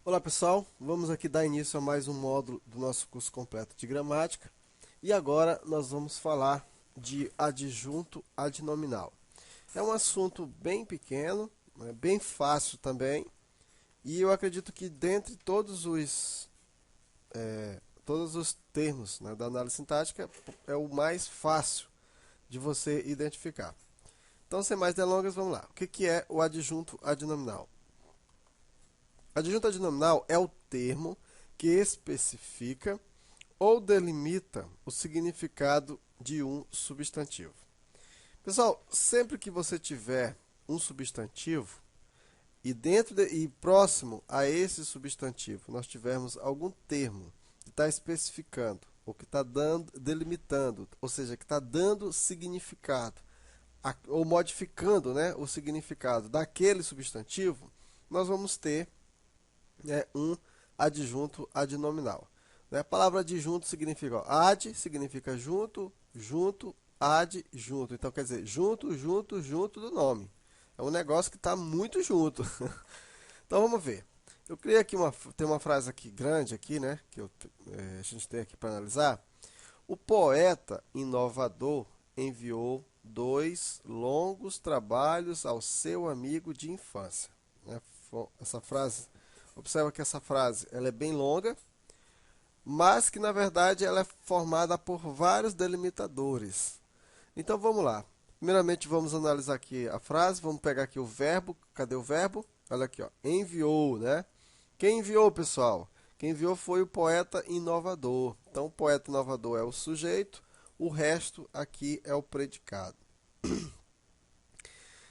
Olá pessoal, vamos aqui dar início a mais um módulo do nosso curso completo de gramática e agora nós vamos falar de adjunto adnominal. É um assunto bem pequeno, né, bem fácil também e eu acredito que dentre todos os termos, né, da análise sintática é o mais fácil de você identificar. Então, sem mais delongas, vamos lá. O que é o adjunto adnominal? Adjunto adnominal é o termo que especifica ou delimita o significado de um substantivo. Pessoal, sempre que você tiver um substantivo e próximo a esse substantivo nós tivermos algum termo que está especificando ou que está delimitando, ou seja, que está dando significado ou modificando, né, o significado daquele substantivo, nós vamos ter um adjunto adnominal. Né? A palavra adjunto significa, ó, ad significa junto, junto, ad, junto. Então, quer dizer, junto, junto, junto do nome. É um negócio que está muito junto. Então, vamos ver. Eu criei aqui tem uma frase aqui grande aqui, né, que a gente tem aqui para analisar. O poeta inovador enviou 2 longos trabalhos ao seu amigo de infância. Né? Essa frase, observa que essa frase ela é bem longa, mas que na verdade ela é formada por vários delimitadores. Então vamos lá. Primeiramente vamos analisar aqui a frase, vamos pegar aqui o verbo. Cadê o verbo? Olha aqui, ó, enviou, né? Quem enviou, pessoal? Quem enviou foi o poeta inovador. Então o poeta inovador é o sujeito, o resto aqui é o predicado.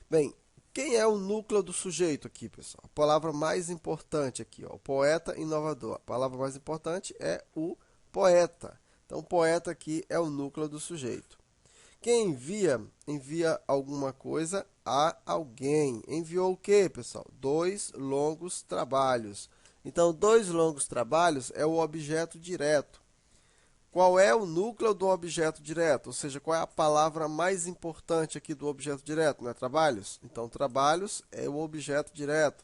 Bem, quem é o núcleo do sujeito aqui, pessoal? A palavra mais importante aqui, ó, o poeta inovador. A palavra mais importante é o poeta. Então, o poeta aqui é o núcleo do sujeito. Quem envia alguma coisa a alguém. Enviou o que, pessoal? 2 longos trabalhos. Então, 2 longos trabalhos é o objeto direto. Qual é o núcleo do objeto direto? Ou seja, qual é a palavra mais importante aqui do objeto direto? Não é trabalhos? Então, trabalhos é o objeto direto.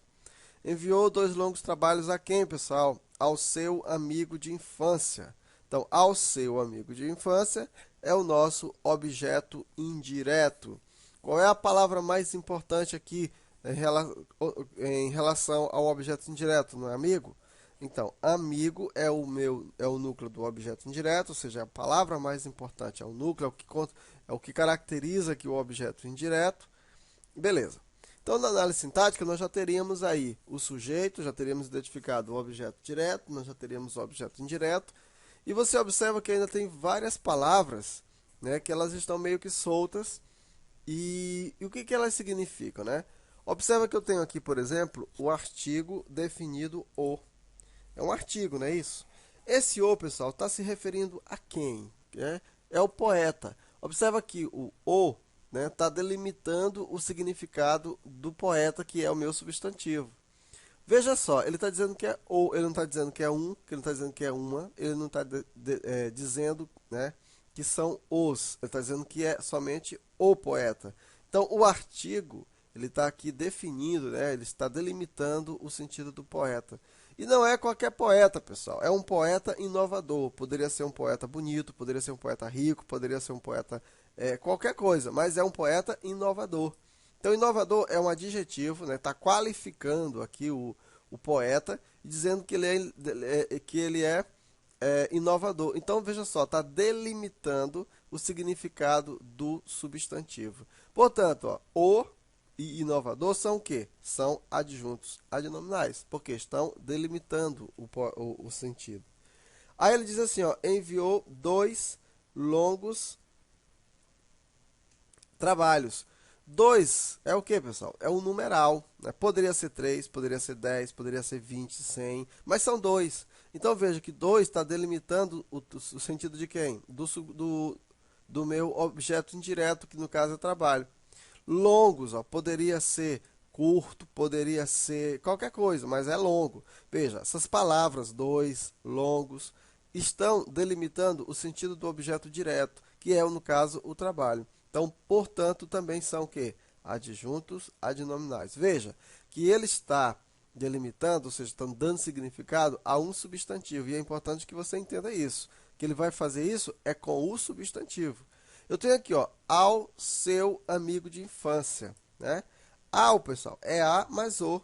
Enviou 2 longos trabalhos a quem, pessoal? Ao seu amigo de infância. Então, ao seu amigo de infância é o nosso objeto indireto. Qual é a palavra mais importante aqui em relação ao objeto indireto, não é amigo? Então, amigo é o núcleo do objeto indireto, ou seja, a palavra mais importante é o núcleo, é o que caracteriza aqui o objeto indireto. Beleza. Então, na análise sintática, nós já teríamos aí o sujeito, já teríamos identificado o objeto direto, nós já teríamos o objeto indireto. E você observa que ainda tem várias palavras, né, que elas estão meio que soltas. E o que elas significam, né? Observa que eu tenho aqui, por exemplo, o artigo definido o. É um artigo, não é isso? Esse o, pessoal, está se referindo a quem? Né? É o poeta. Observa que o está delimitando o significado do poeta, que é o meu substantivo. Veja só, ele está dizendo que é ou, ele não está dizendo que é um, que ele não está dizendo que é uma, ele não está dizendo, né, que são os, ele está dizendo que é somente o poeta. Então, o artigo, ele está aqui definindo, né, ele está delimitando o sentido do poeta. E não é qualquer poeta, pessoal, é um poeta inovador. Poderia ser um poeta bonito, poderia ser um poeta rico, poderia ser um poeta qualquer coisa, mas é um poeta inovador. Então, inovador é um adjetivo, né? Está qualificando aqui o poeta e dizendo que ele é inovador. Então, veja só, está delimitando o significado do substantivo. Portanto, ó, o e inovador são o quê? São adjuntos adnominais, porque estão delimitando o sentido. Aí ele diz assim, ó, enviou 2 longos trabalhos. 2 é o que, pessoal? É um numeral. Né? Poderia ser 3, poderia ser 10, poderia ser 20, 100, mas são 2. Então veja que 2 está delimitando o sentido de quem? Do meu objeto indireto, que no caso é trabalho. Longos, ó, poderia ser curto, poderia ser qualquer coisa, mas é longo. Veja, essas palavras, 2, longos, estão delimitando o sentido do objeto direto, que é, no caso, o trabalho. Então, portanto, também são o quê? Adjuntos adnominais. Veja que ele está delimitando, ou seja, estão dando significado a um substantivo. E é importante que você entenda isso. Que ele vai fazer isso é com o substantivo. Eu tenho aqui, ó, ao seu amigo de infância, né? Ao, pessoal, é a mais o.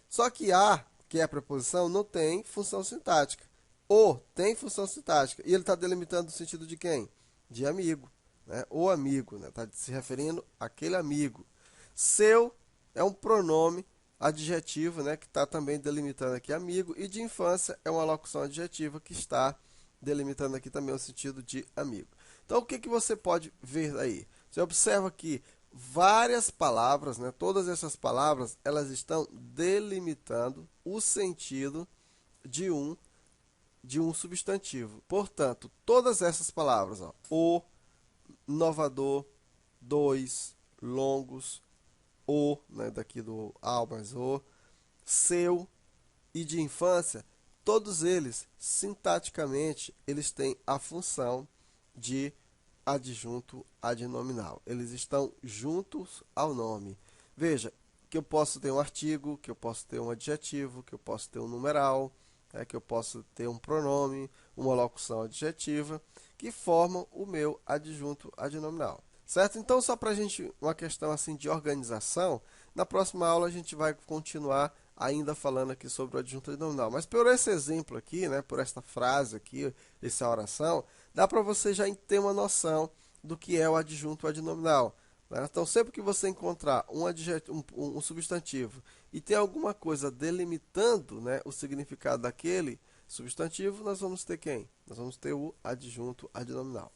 Só que a, que é a preposição, não tem função sintática. O tem função sintática. E ele está delimitando o sentido de quem? De amigo, né? O amigo, né? Está se referindo àquele amigo. Seu é um pronome adjetivo, né? Que está também delimitando aqui amigo. E de infância é uma locução adjetiva que está delimitando aqui também o sentido de amigo. Então, o que, que você pode ver aí? Você observa que várias palavras, né? Todas essas palavras, elas estão delimitando o sentido de um substantivo. Portanto, todas essas palavras, ó, o, inovador, dois, longos, o, né, daqui do ao mais o, seu e de infância, todos eles, sintaticamente, eles têm a função de adjunto adnominal. Eles estão juntos ao nome. Veja, que eu posso ter um artigo, que eu posso ter um adjetivo, que eu posso ter um numeral, que eu posso ter um pronome, uma locução adjetiva, que formam o meu adjunto adnominal. Certo? Então, só para a gente, uma questão assim de organização, na próxima aula a gente vai continuar ainda falando aqui sobre o adjunto adnominal. Mas por esse exemplo aqui, né, por esta frase aqui, essa oração, dá para você já ter uma noção do que é o adjunto adnominal. Né? Então, sempre que você encontrar um substantivo e tem alguma coisa delimitando, né, o significado daquele substantivo, nós vamos ter quem? Nós vamos ter o adjunto adnominal.